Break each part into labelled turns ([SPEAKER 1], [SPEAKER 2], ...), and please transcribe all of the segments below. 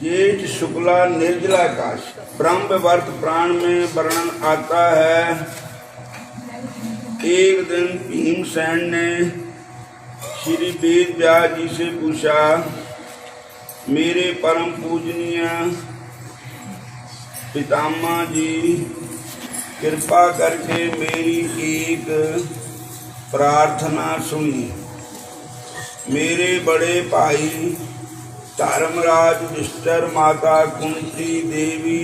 [SPEAKER 1] जेठ शुक्ला निर्जलाकाश। ब्रह्म वर्त पुराण में वर्णन आता है, एक दिन भीमसेन ने श्री वेद व्यास जी से पूछा, मेरे परम पूजनीय पितामह जी, कृपा करके मेरी एक प्रार्थना सुनिए। मेरे बड़े भाई धर्मराज युधिष्ठिर, माता कुंती देवी,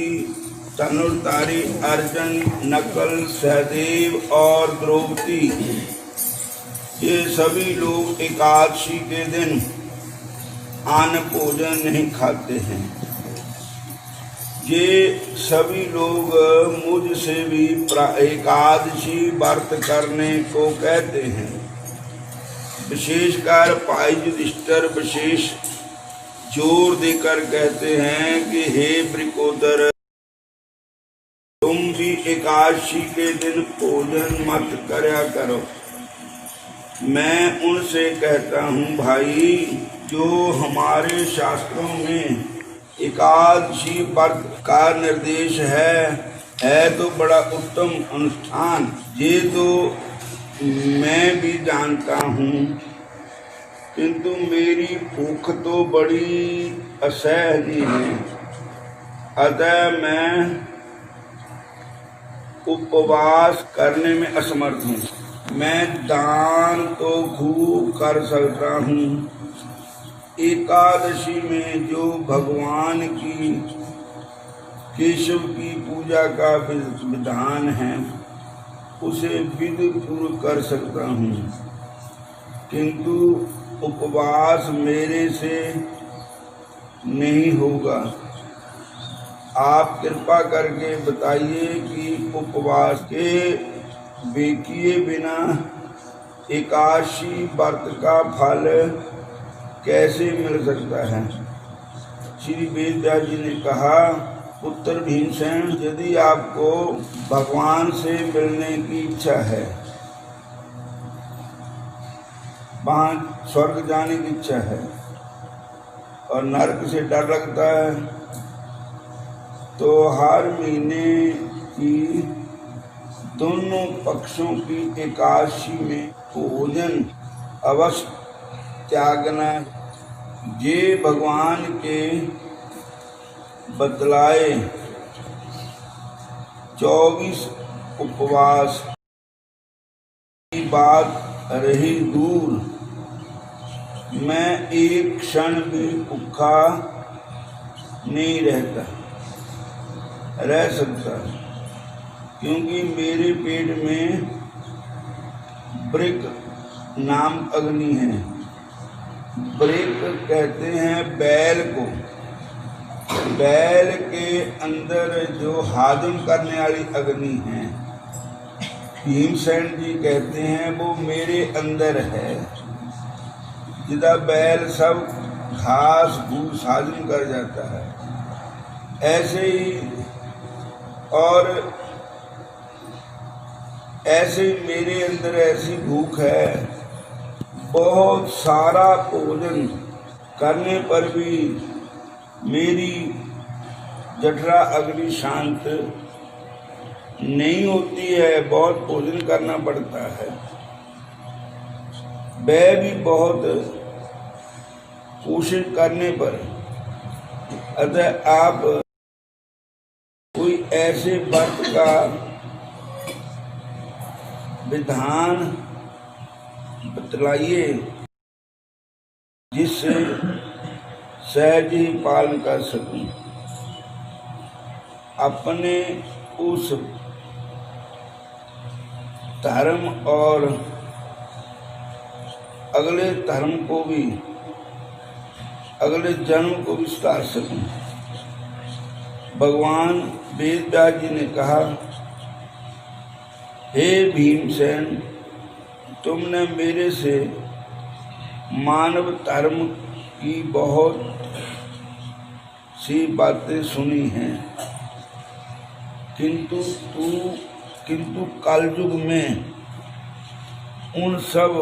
[SPEAKER 1] धनुर्धारी अर्जुन, नकुल, सहदेव और द्रौपदी, ये सभी लोग एकादशी के दिन अन्न भोजन नहीं खाते हैं। ये सभी लोग मुझसे भी एकादशी व्रत करने को कहते हैं। विशेषकर भाई युधिष्ठिर विशेष जोर देकर कहते हैं कि हे वृकोदर, तुम भी एकादशी के दिन भोजन मत करया करो। मैं उनसे कहता हूँ, भाई, जो हमारे शास्त्रों में एकादशी व्रत का निर्देश है तो बड़ा उत्तम अनुष्ठान, ये तो मैं भी जानता हूँ, किंतु मेरी भूख तो बड़ी असहनीय है, अतः मैं उपवास करने में असमर्थ हूँ। मैं दान तो खूब कर सकता हूँ। एकादशी में जो भगवान की केशव की पूजा का विधान है, उसे विधिपूर्वक कर सकता हूँ, किंतु उपवास मेरे से नहीं होगा। आप कृपा करके बताइए कि उपवास के किए बिना एकादशी व्रत का फल कैसे मिल सकता है। श्री वेद व्यास जी ने कहा, पुत्र भीमसेन, यदि आपको भगवान से मिलने की इच्छा है, वहाँ स्वर्ग जाने की इच्छा है और नरक से डर लगता है, तो हर महीने की दोनों पक्षों की एकादशी में भोजन अवश्य त्यागना। ये भगवान के बतलाए 24 उपवास की बात रही दूर, मैं एक क्षण भी भूखा नहीं रह सकता, क्योंकि मेरे पेट में ब्रिक नाम अग्नि है। ब्रिक कहते हैं बैल को। बैल के अंदर जो हाजम करने वाली अग्नि है, भीमसेन जी कहते हैं वो मेरे अंदर है। जिदा बैल सब घास भूस हाजम कर जाता है, ऐसे ही मेरे अंदर ऐसी भूख है। बहुत सारा भोजन करने पर भी मेरी जठरा अग्नि शांत नहीं होती है, बहुत भोजन करना पड़ता है। वह भी बहुत कोशिश करने पर। अतः आप कोई ऐसे व्रत का विधान बतलाइए जिससे सहज ही पालन कर सकूं। अपने उस धर्म और अगले धर्म को भी, अगले जन्म को भी सुधार सकूं। भगवान वेद व्यास जी ने कहा, हे भीमसेन, तुमने मेरे से मानव धर्म की बहुत सी बातें सुनी हैं, किंतु कलयुग में उन सब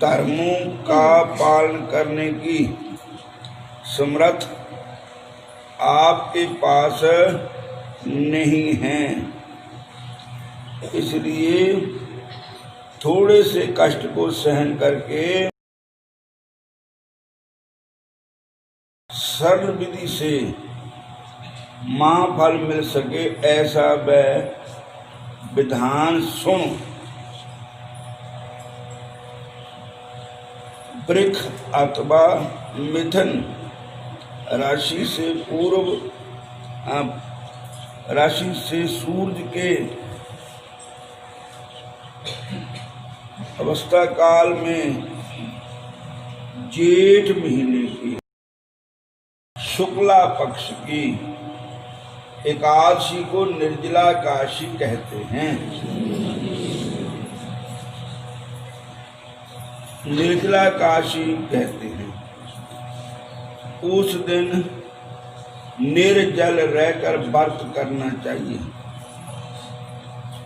[SPEAKER 1] धर्मों का पालन करने की समर्थ आपके पास नहीं है, इसलिए थोड़े से कष्ट को सहन करके सरल विधि से महाफल मिल सके ऐसा वह विधान सुनो। वृक्ष अथवा मिथुन राशि से पूर्व राशि से सूर्य के अवस्था काल में जेठ महीने की शुक्ला पक्ष की एकादशी को निर्जला एकादशी कहते हैं। निर्जला एकादशी कहते हैं। उस दिन निर्जल रहकर व्रत करना चाहिए,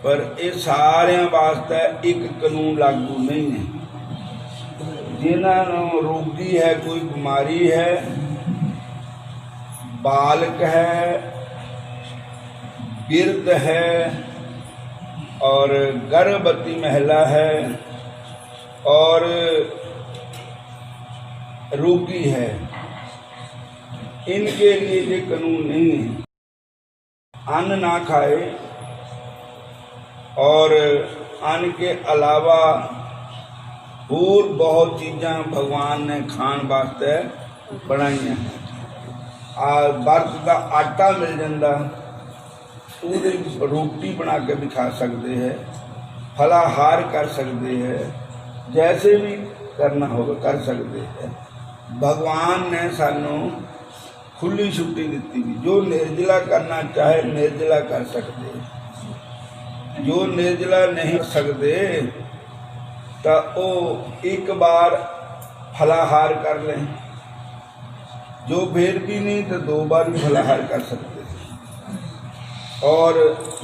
[SPEAKER 1] पर ये सारे वास्ते एक कानून लागू नहीं है। जिन्होंने रोगी है, कोई बीमारी है, बालक है, वृद्ध है और गर्भवती महिला है और रोगी है, इनके लिए ये कानून नहीं है। अन्न ना खाए और अन्न के अलावा और बहुत चीज़ां भगवान ने खाण वास्ते बनाई हैं। वर्त का आटा मिल जाता, ਉਹਦੀ रोटी बना के भी खा सकते हैं, फलाहार कर सकते हैं, जैसे भी करना होगा कर सकते हैं। भगवान ने सानू खुली छुट्टी दी भी, जो निर्जला करना चाहे निर्जला कर सकते। जो निर्जला नहीं कर सकते तो वो एक बार फलाहार कर लें, जो फिर भी नहीं तो 2 बार भी फलाहार कर सकते। और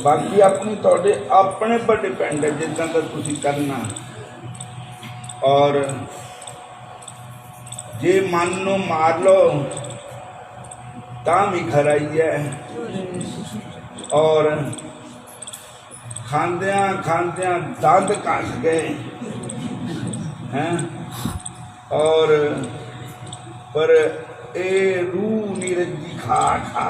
[SPEAKER 1] बाकी अपनी तोड़े अपने पर डिपेंड है जितना तक तुसी करना। और जे मन नू मार लो तां भी खराई है। और खांदियां खांदियां दंद कस गए हैं। और पर ए रूह नीरजी खा खा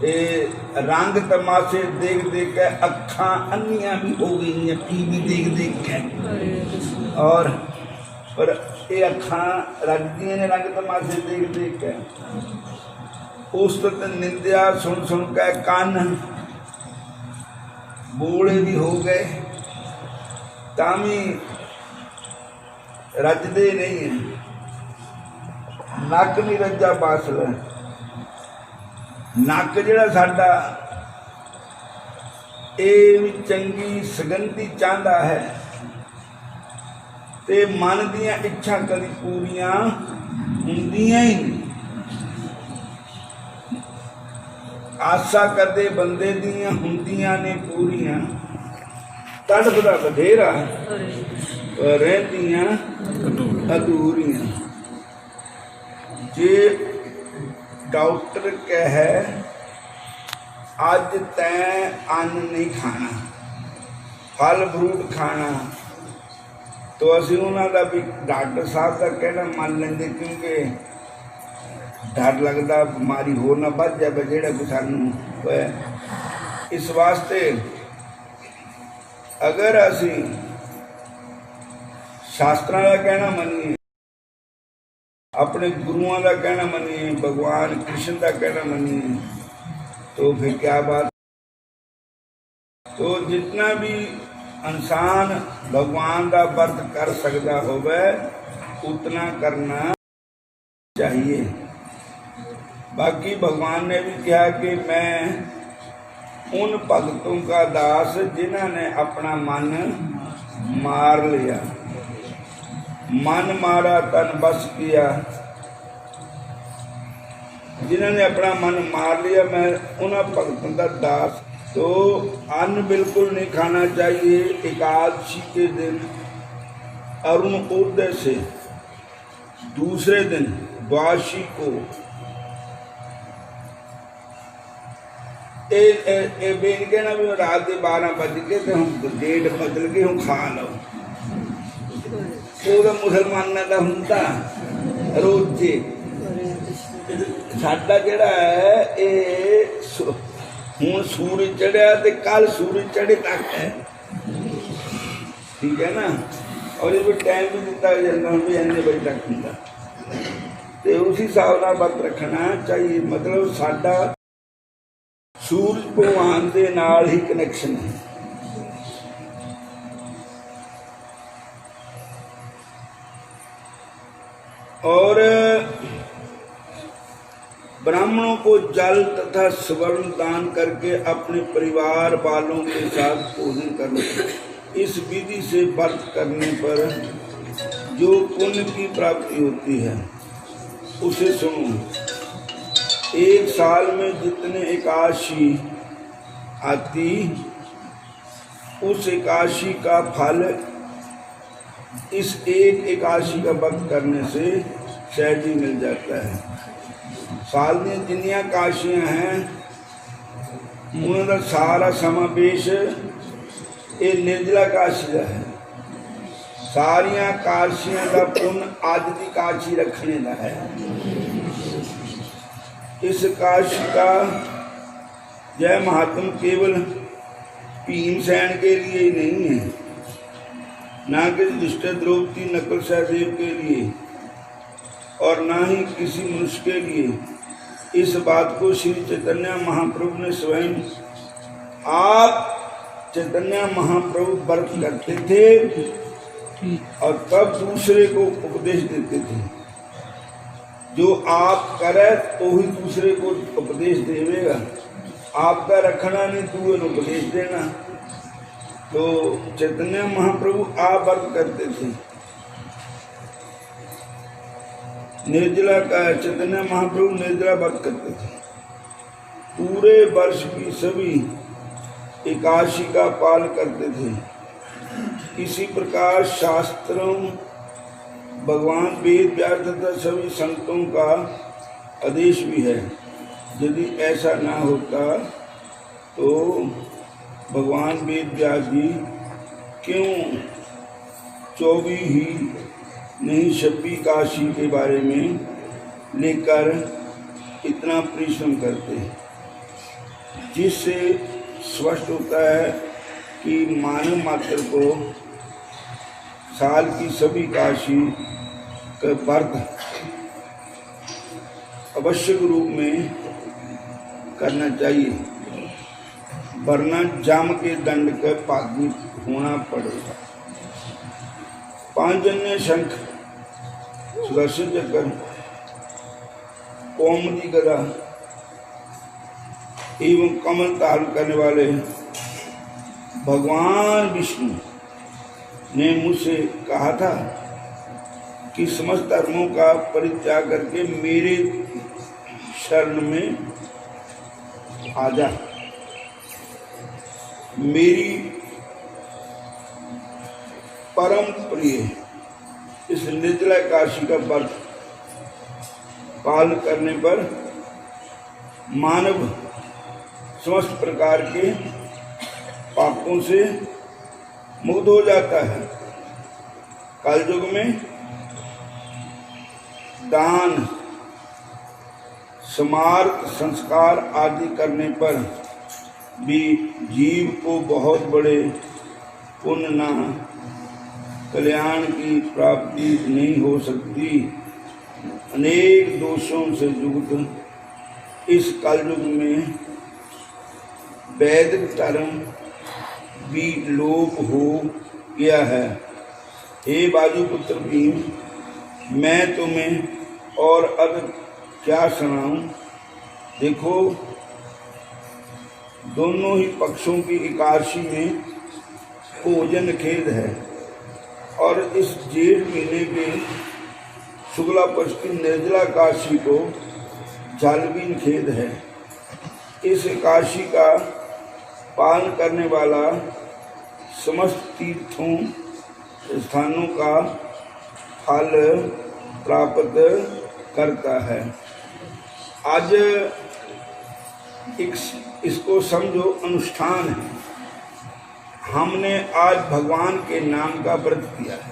[SPEAKER 1] रंग तमाशे देख देख के अखा अन्नियां भी हो गई हैं, टीवी देख देख के। और पर ये अखा रखती ने रंग तमाशे देख देख के। उस तक निंदिया सुन सुन के कान बोले भी हो गए, तामी रजदे नहीं है। नक नहीं रजा बासल, नक जिहड़ा साडा ये भी चंगी सगंधी चाहता है ते मन दियां इच्छा कभी पूरियां हुंदियां ही नहीं। आशा करदे बंदे दियां हुंदियां ने पूरियां, तड़फदा बथेरा पर रहंदियां अधूरियां। जे डॉक्टर कहे अज तैं अन्न नहीं खाना, फल फ्रूट खाना, तो असीं उन्हां दा भी डॉक्टर साहब का कहना मान लेंगे, क्योंकि डर लगता बीमारी होर ना बढ़ जाए जिहड़ा कोई सानूं होए। इस वास्ते अगर असीं शास्त्रां दा कहना मनीए, अपने गुरुओं का कहना मनीए, भगवान कृष्ण का कहना मनीए, तो फिर क्या बात। तो जितना भी इंसान भगवान का व्रत कर सकता होवे उतना करना चाहिए। बाकी भगवान ने भी कहा कि मैं उन भगतों का दास जिन्होंने अपना मन मार लिया, मन मारा तन बस किया। जिन्होंने अपना मन मार लिया, मैं उन्हें भगतों का दास। तो अन्न बिल्कुल नहीं खाना चाहिए एकादशी के दिन। अरुण उदय से दूसरे दिन द्वादशी को बेन कहना भी रात के 12 बज के तो हम डेट बदल के हम खा लो तो मुसलमाना का होंदा रोजे साडा जिहड़ा है ये हुण सूरज चढ़िया तो कल सूरज चढ़े तक है, ठीक है ना। और ये टाइम भी दिता जाता हूँ भी इन्ने बजे तक होंदा तो उस हिसाब नाल वर्त रखना चाहिए। मतलब साडा सूरज भगवान के नाल ही कनैक्शन है। और ब्राह्मणों को जल तथा स्वर्ण दान करके अपने परिवार वालों के साथ भोजन करना। इस विधि से व्रत करने पर जो पुण्य की प्राप्ति होती है उसे सुनो। एक साल में जितने एकादशी आती उस एकादशी का फल इस एक एकादशी का व्रत करने से सहज ही मिल जाता है। साल में जिन्नियां काशियां हैं उन्होंने सारा समावेश ये निर्जला काशी का है। सारिया काशियां का पुण्य आज की काशी रखने का है। इस काशी का जय महात्म केवल भीमसेन के लिए ही नहीं है, ना कि युधिष्ठिर द्रौपदी नकुल सहदेव के लिए और ना ही किसी मनुष्य के लिए। इस बात को श्री चैतन्य महाप्रभु ने स्वयं आप चैतन्य महाप्रभु व्रत करते थे और तब दूसरे को उपदेश देते थे। जो आप करे तो ही दूसरे को उपदेश देवेगा। आपका रखना नहीं दूसरे को उपदेश देना। तो चैतन्य महाप्रभु आप व्रत करते थे। निर्जला का चैतन्य महाप्रभु निर्जला व्रत करते थे। पूरे वर्ष की सभी एकादशी का पालन करते थे। इसी प्रकार शास्त्रों भगवान वेद व्यास तथा सभी संतों का आदेश भी है। यदि ऐसा ना होता तो भगवान वेद व्यास जी क्यों 24 ही नहीं 26 काशी के बारे में लेकर इतना परिश्रम करते हैं, जिससे स्पष्ट होता है कि मानव मात्र को साल की सभी काशी का व्रत आवश्यक रूप में करना चाहिए, वरना जम के दंड का पागी होना पड़ेगा। पांचजन्य शंख, सुदर्शन चक्र, कौमुदी गदा एवं कमल धारण करने वाले भगवान विष्णु ने मुझसे कहा था कि समस्त धर्मों का परित्याग करके मेरे शरण में आ जा। मेरी परम प्रिय इस निर्जला एकादशी का व्रत पालन करने पर मानव समस्त प्रकार के पापों से मुक्त हो जाता है। कलयुग में दान, स्मार्त, संस्कार आदि करने पर भी जीव को बहुत बड़े पुण्य न कल्याण की प्राप्ति नहीं हो सकती। अनेक दोषों से युक्त इस कलयुग में वैदिक धर्म भी लोप हो गया है। हे बाजूपुत्र भीम, मैं तुम्हें और अब क्या सुनाऊं। देखो, दोनों ही पक्षों की एकादशी में भोजन खेद है और इस जेठ महीने के शुक्ला पक्ष की निर्जला एकादशी को जालबीन खेद है। इस एकादशी का पालन करने वाला समस्त तीर्थों स्थानों का फल प्राप्त करता है। आज इसको समझो अनुष्ठान है। हमने आज भगवान के नाम का व्रत किया है,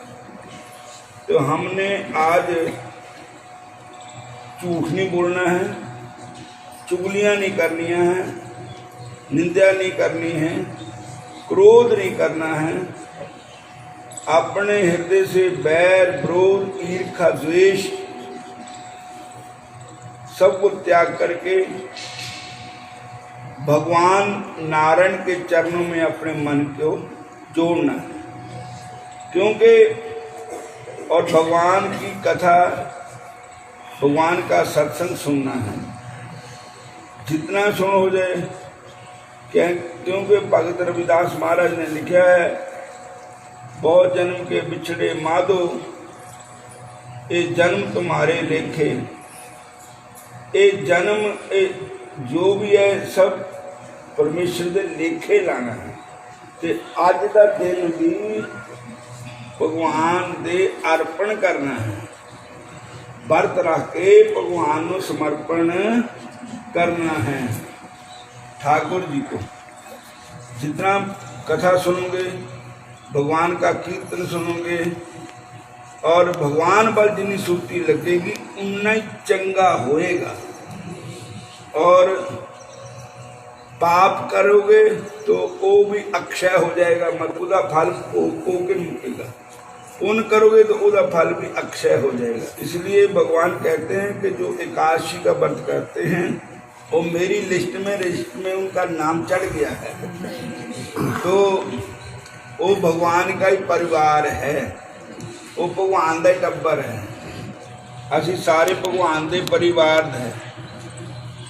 [SPEAKER 1] तो हमने आज झूठ नहीं बोलना है, चुगलियाँ नहीं करनी है, निंदा नहीं करनी है, क्रोध नहीं करना है, अपने हृदय से बैर विरोध ईर्ष्या द्वेष सब को त्याग करके भगवान नारायण के चरणों में अपने मन को जोड़ना है। क्योंकि और भगवान की कथा, भगवान का सत्संग सुनना है, जितना सुन हो जाए। क्योंकि भगत रविदास महाराज ने लिखा है, बहुत जन्म के बिछड़े माधो, ये जन्म तुम्हारे लेखे। ये जन्म जो भी है सब परमेश्वर के लेखे लाना है। ते अज का दिन भी भगवान दे अर्पण करना है, व्रत रख के भगवान को समर्पण करना है। ठाकुर जी को जितना कथा सुनोगे, भगवान का कीर्तन सुनोगे और भगवान पर जितनी सुरती लगेगी उतना ही चंगा होएगा। और पाप करोगे तो वो भी अक्षय हो जाएगा, मत उसका फल के मिलेगा। पुण्य करोगे तो उसका फल भी अक्षय हो जाएगा। इसलिए भगवान कहते हैं कि जो एकादशी का व्रत करते हैं वो मेरी लिस्ट में उनका नाम चढ़ गया है, तो वो भगवान का ही परिवार है, वो भगवान का टब्बर है। असी सारे भगवान के परिवार हैं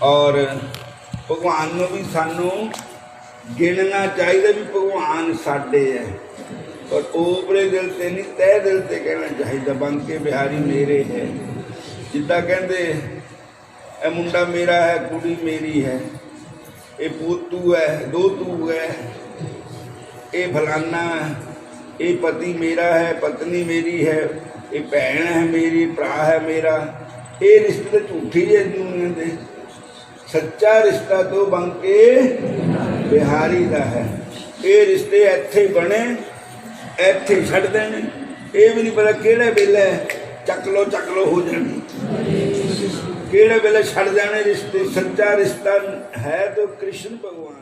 [SPEAKER 1] और भगवान को भी सानू गिनना चाहिए भी भगवान साडे है, पर ओपरे दिल से नहीं, तय दिल से कहना चाहिए बंके बिहारी मेरे है। जिदा कहते ए मुंडा मेरा है, कुड़ी मेरी है, ये पोतू है, दो तू है, ये फलाना, ये पति मेरा है, पत्नी मेरी है, ये भैन है मेरी, भरा है मेरा। ये रिश्ते तो झूठी है दुनिया के, सच्चा रिश्ता तो बंके बिहारी का है। ये रिश्ते इत्थे बने, इत्थे छड़ देने, ये भी नहीं पता किहड़े वेले चक लो हो जाने, किहड़े वेले छड़ जाने रिश्ते। सच्चा रिश्ता है तो कृष्ण भगवान।